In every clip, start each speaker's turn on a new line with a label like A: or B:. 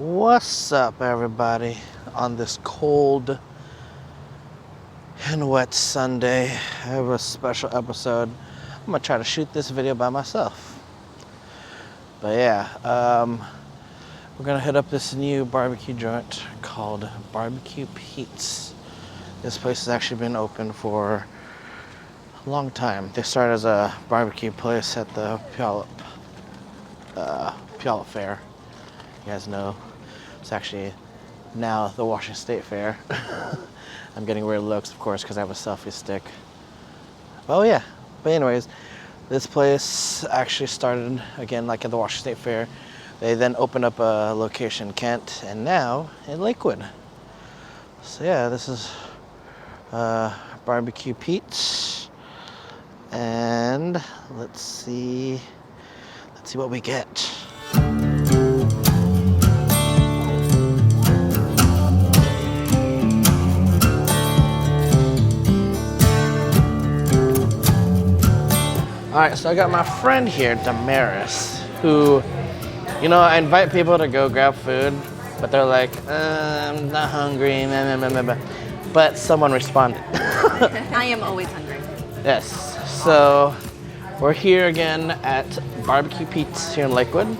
A: What's up, everybody, on this cold and wet Sunday? I have a special episode. I'm gonna try to shoot this video by myself. But yeah, we're gonna hit up this new barbecue joint called BBQ Petes. This place has actually been open for a long time. They started as a barbecue place at the Puyallup Fair. You guys know it's actually now the Washington State Fair. I'm getting weird looks, of course, because I have a selfie stick. Oh yeah, but anyways, this place actually started again like at the Washington State Fair. They then opened up a location in Kent and now in Lakewood. So yeah, this is BBQ Petes, and let's see what we get. All right, so I got my friend here, Damaris, who, you know, I invite people to go grab food, but they're like, I'm not hungry, but someone responded.
B: I am always hungry.
A: Yes, so we're here again at BBQ Petes here in Lakewood,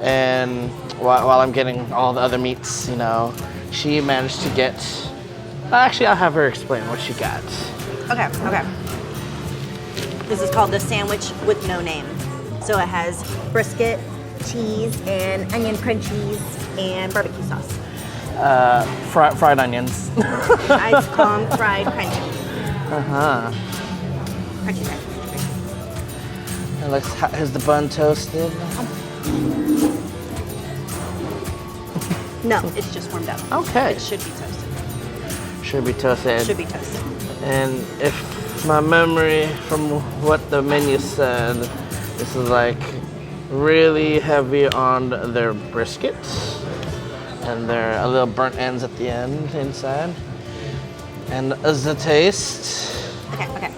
A: and while I'm getting all the other meats, you know, she managed to get, actually I'll have her explain what she got.
B: Okay. This is called the sandwich with no name. So it has brisket, cheese, and onion crunchies, and barbecue sauce.
A: Fried onions.
B: I call them fried crunchy. Crunchy.
A: And looks, is the bun toasted?
B: No, it's just warmed up.
A: Okay.
B: It should be toasted.
A: Should be toasted.
B: Should be toasted.
A: And if my memory from what the menu said, this is like really heavy on their brisket, and they're a little burnt ends at the end inside. And as a taste.
B: Okay.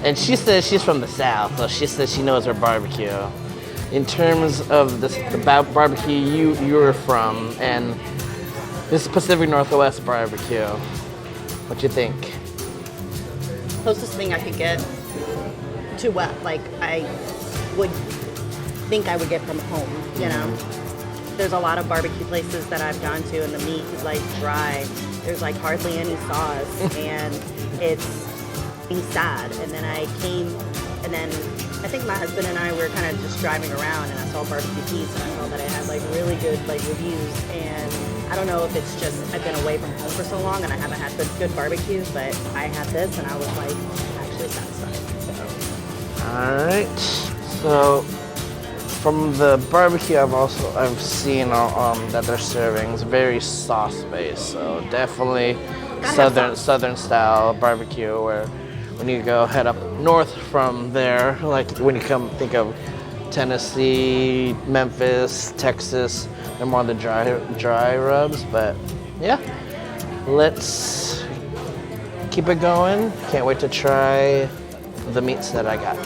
A: And she says she's from the South, so she says she knows her barbecue. In terms of the barbecue you're from, and this is Pacific Northwest barbecue, what you think?
B: Closest thing I could get to what like I would think I would get from home, you know? There's a lot of barbecue places that I've gone to and the meat is like dry. There's like hardly any sauce and it's sad. And then I came, and then I think my husband and I were kind of just driving around and I saw BBQ Petes and I saw that it had like really good like reviews, and I don't know if it's just I've been away from home for so long and I haven't had good barbecues, but I had this and I was like actually satisfied.
A: All right. So from the barbecue I've seen that they're serving is very sauce based. So definitely southern style barbecue, where when you go head up north from there, like when you come think of Tennessee, Memphis, Texas, they're more on the dry rubs. But yeah, let's keep it going. Can't wait to try the meats that I got.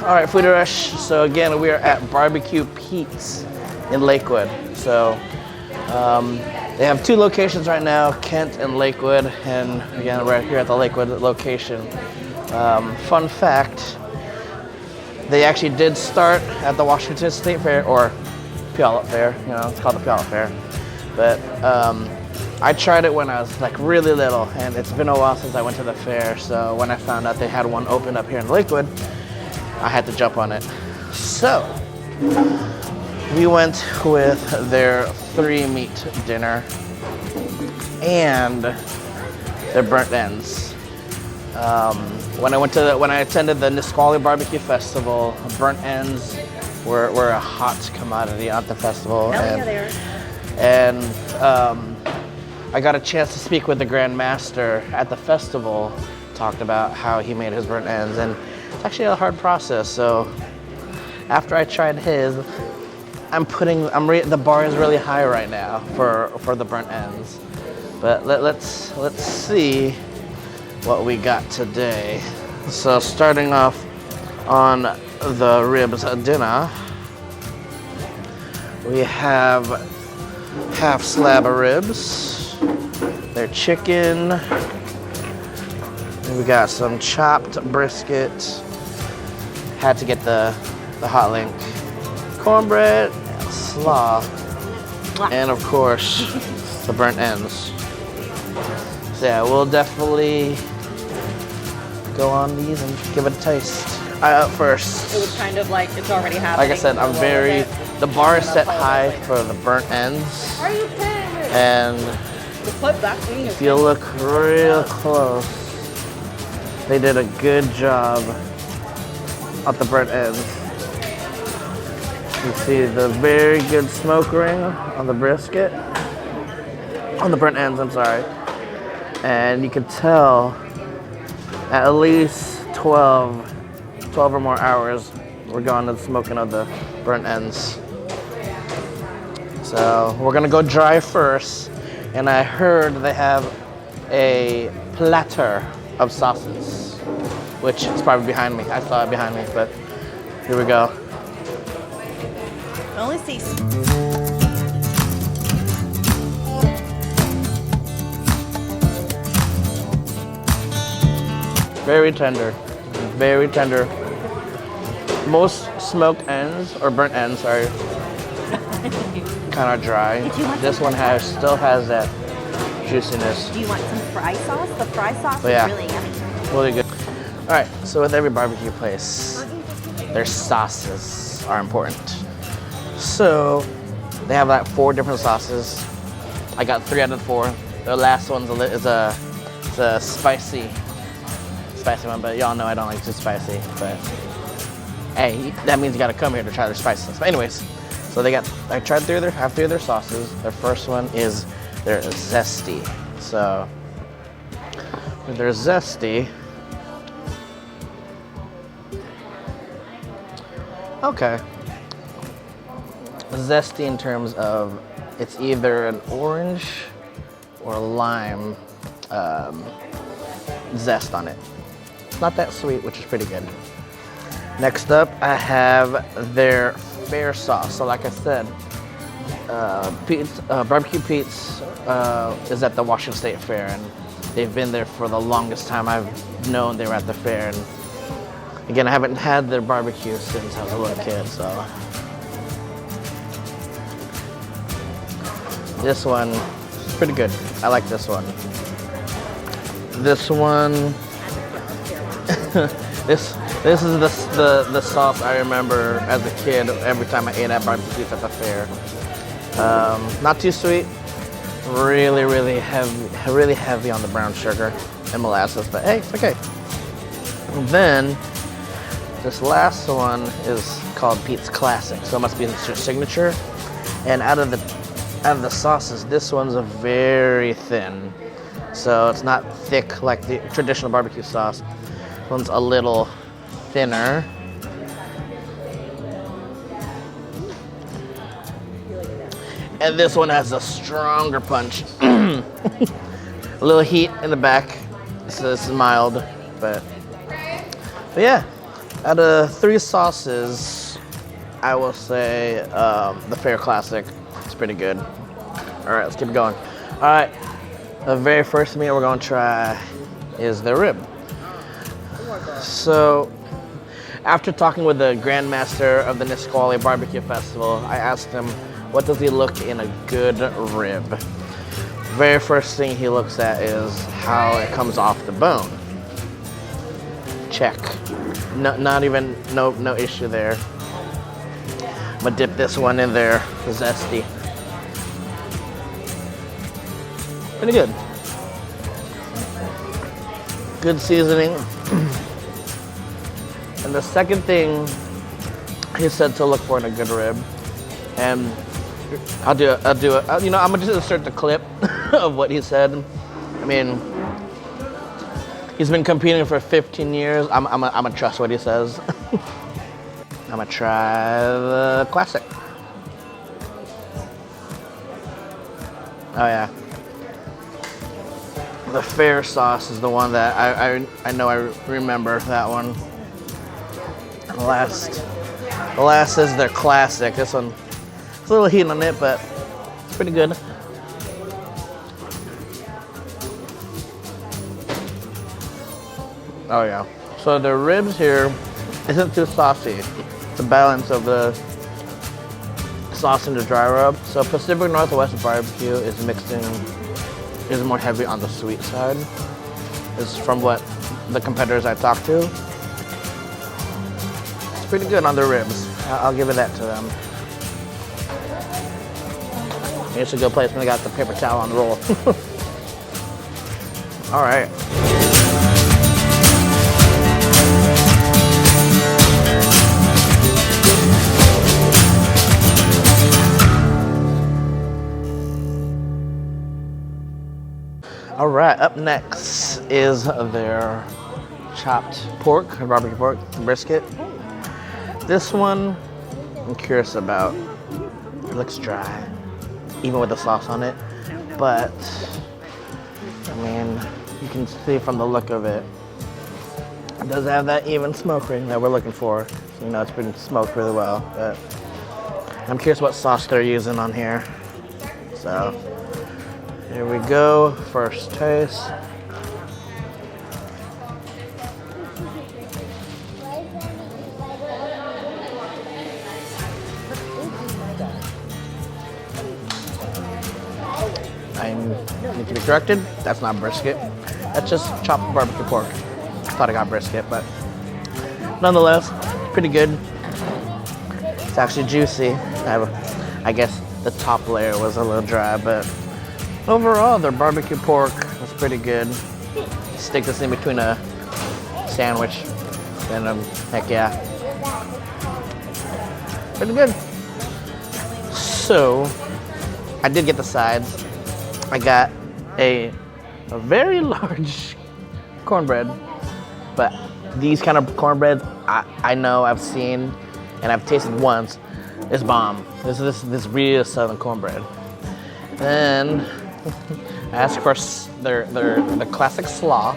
A: All right, Foodie Rush. So again, we are at BBQ Petes in Lakewood. So they have two locations right now, Kent and Lakewood, and again, we're here at the Lakewood location. Fun fact, they actually did start at the Washington State Fair, or Puyallup Fair, you know, it's called the Puyallup Fair. But I tried it when I was like really little, and it's been a while since I went to the fair, so when I found out they had one open up here in Lakewood, I had to jump on it. So, we went with their 3-meat dinner and their burnt ends. When I attended the Nisqually Barbecue Festival, burnt ends were a hot commodity at the festival.
B: Yeah, they are.
A: And I got a chance to speak with the Grand Master at the festival, talked about how he made his burnt ends, and it's actually a hard process. So after I tried his, the bar is really high right now for the burnt ends. But let's see what we got today. So starting off on the ribs dinner, we have half slab of ribs. They're chicken. We got some chopped brisket. Had to get the hot link. Cornbread, slaw, and of course the burnt ends. So yeah, we'll definitely go on these and give it a taste. Up first.
B: It was kind of like it's already happening.
A: Like I said, I'm very. The bar is set high for the burnt ends.
B: Are you kidding me?
A: And if you look real close, they did a good job at the burnt ends. You see the very good smoke ring on the brisket, on the burnt ends, I'm sorry. And you can tell at least 12 or more hours we're going to the smoking of the burnt ends. So we're gonna go dry first, and I heard they have a platter of sauces, which is probably behind me. I saw it behind me, but here we go.
B: I only see.
A: Very tender, very tender. Most smoked ends, or burnt ends, sorry, kind of dry. This one still has that juiciness.
B: Do you want some fry sauce? The fry sauce
A: But yeah,
B: is really yummy.
A: really good. All right, so with every barbecue place, their sauces are important. So they have like 4 different sauces. I got 3 out of 4. The last one's is a spicy one, but y'all know I don't like too spicy. But hey, that means you gotta come here to try their spicy sauce. But anyways, so I tried 3 of their sauces. Their first one is their zesty. So with their zesty, okay. Zesty in terms of it's either an orange or lime zest on it. It's not that sweet, which is pretty good. Next up, I have their fair sauce. So like I said, BBQ Petes is at the Washington State Fair, and they've been there for the longest time I've known they were at the fair. And again, I haven't had their barbecue since I was a little kid, so. This one is pretty good. I like this one. This one, this is the sauce I remember as a kid every time I ate at barbecue at the fair. Not too sweet, really heavy on the brown sugar and molasses, but hey, it's okay. And then this last one is called Pete's Classic, so it must be your signature. And out of the sauces, this one's a very thin, so it's not thick like the traditional barbecue sauce. This one's a little thinner. And this one has a stronger punch. A little heat in the back, so this is mild, but yeah. Out of 3 sauces, I will say the Fair Classic. It's pretty good. All right, let's keep it going. All right, the very first meal we're gonna try is the rib. So, after talking with the Grandmaster of the Nisqually Barbecue Festival, I asked him, what does he look in a good rib? Very first thing he looks at is how it comes off the bone. Check. No issue there. I'm gonna dip this one in there, zesty. Pretty good. Good seasoning. And the second thing he said to look for in a good rib, and I'll do it. You know, I'm gonna just insert the clip of what he said. I mean, he's been competing for 15 years. I'm gonna trust what he says. I'm gonna try the classic. Oh yeah. The Fair sauce is the one that I know I remember that one. The last is their classic. This one, it's a little heat on it, but it's pretty good. Oh yeah. So the ribs here isn't too saucy. It's a balance of the sauce and the dry rub. So Pacific Northwest barbecue is is more heavy on the sweet side. It's from what the competitors I talked to. It's pretty good on the ribs. I'll give it that to them. It's a good place when they got the paper towel on the roll. All right. All right, up next is their chopped pork, barbecue pork, brisket. This one, I'm curious about. It looks dry, even with the sauce on it. But, I mean, you can see from the look of it, it does have that even smoke ring that we're looking for. So, you know, it's been smoked really well. But I'm curious what sauce they're using on here. So, here we go, first taste. I need to be corrected, that's not brisket. That's just chopped barbecue pork. I thought I got brisket, but nonetheless, pretty good. It's actually juicy. I guess the top layer was a little dry, but overall, their barbecue pork was pretty good. Stick this in between a sandwich, and heck yeah. Pretty good. So, I did get the sides. I got a very large cornbread, but these kind of cornbreads I know, I've seen, and I've tasted once. It's bomb. This real Southern cornbread. Then I asked for the classic slaw.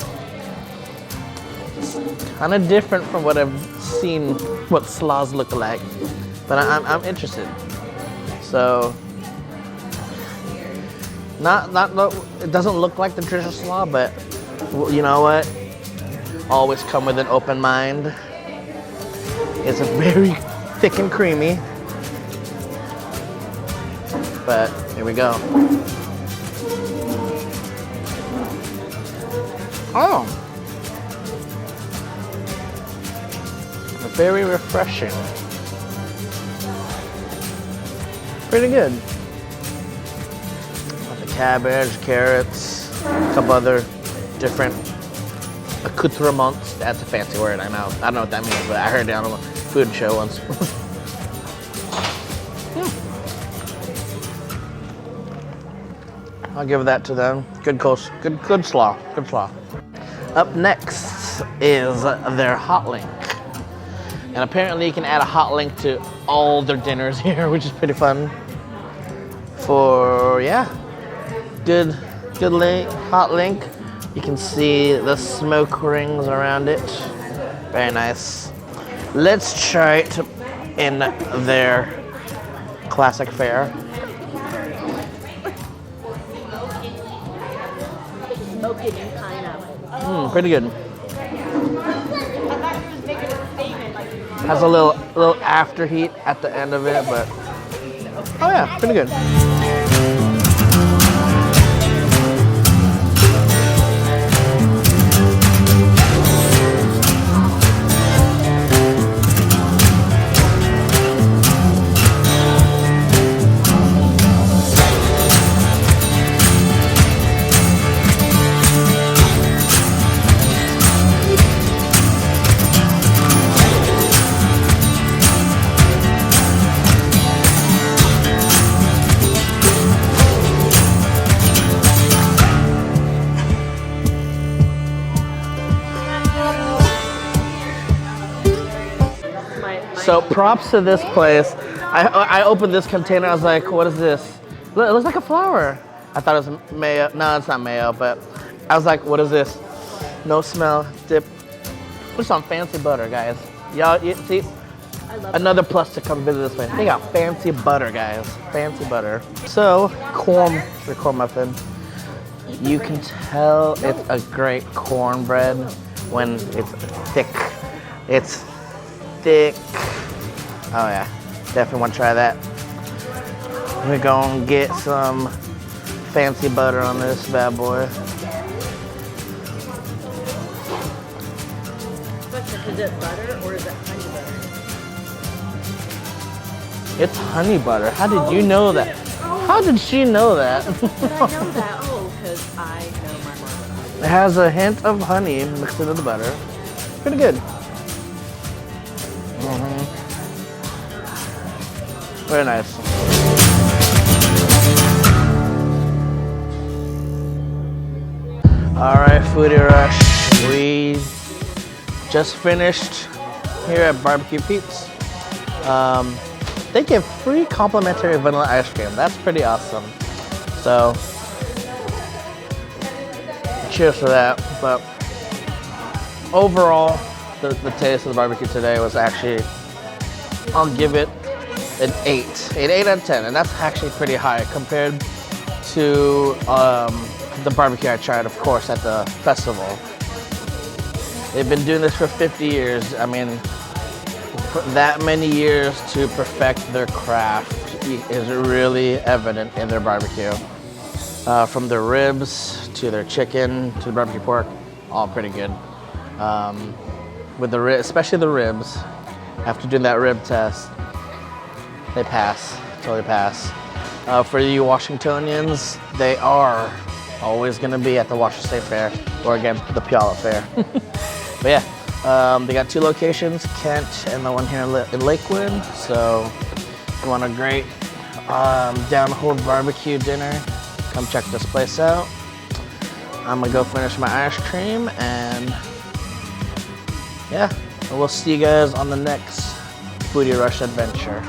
A: It's kind of different from what I've seen, what slaws look like, but I'm interested. So, it doesn't look like the traditional slaw, but you know what? Always come with an open mind. It's very thick and creamy, but here we go. Oh, very refreshing. Pretty good. Got the cabbage, carrots, a couple other different accoutrements. That's a fancy word, I know. I don't know what that means, but I heard it on a food show once. I'll give that to them. Good slaw. Up next is their hot link. And apparently you can add a hot link to all their dinners here, which is pretty fun. For, yeah, good hot link. You can see the smoke rings around it. Very nice. Let's try it in their classic fare. Pretty good. Has a little after heat at the end of it, but oh yeah, pretty good. So props to this place. I opened this container, I was like, what is this? It looks like a flower. I thought it was mayo. No, it's not mayo, but I was like, what is this? No smell, dip. Put some fancy butter, guys. Y'all, see?
B: I love
A: Another plus to come visit this place. They got fancy butter, guys. Fancy butter. So, the corn muffin. You can tell it's a great cornbread when it's thick. It's thick. Oh yeah, definitely want to try that. We're gonna get some fancy butter on this bad boy.
B: Is it butter or is it honey butter?
A: It's honey butter. How did you know that? How did she know that?
B: Did I know that? Oh, because I know my mom.
A: It has a hint of honey mixed into the butter. Pretty good. Very nice. All right, Foodie Rush. We just finished here at BBQ Petes. They give free complimentary vanilla ice cream. That's pretty awesome. So, cheers for that. But overall, the taste of the barbecue today was actually, I'll give it an 8. An 8 out of 10. And that's actually pretty high compared to the barbecue I tried, of course, at the festival. They've been doing this for 50 years. I mean, that many years to perfect their craft is really evident in their barbecue. From their ribs to their chicken to the barbecue pork, all pretty good. With the especially the ribs, after doing that rib test, they pass, totally pass. For you Washingtonians, they are always gonna be at the Washington State Fair, or again, the Puyallup Fair. But yeah, they got 2 locations, Kent and the one here in Lakewood. So if you want a great down-home barbecue dinner, come check this place out. I'm gonna go finish my ice cream, and yeah, we'll see you guys on the next Foodie Rush adventure.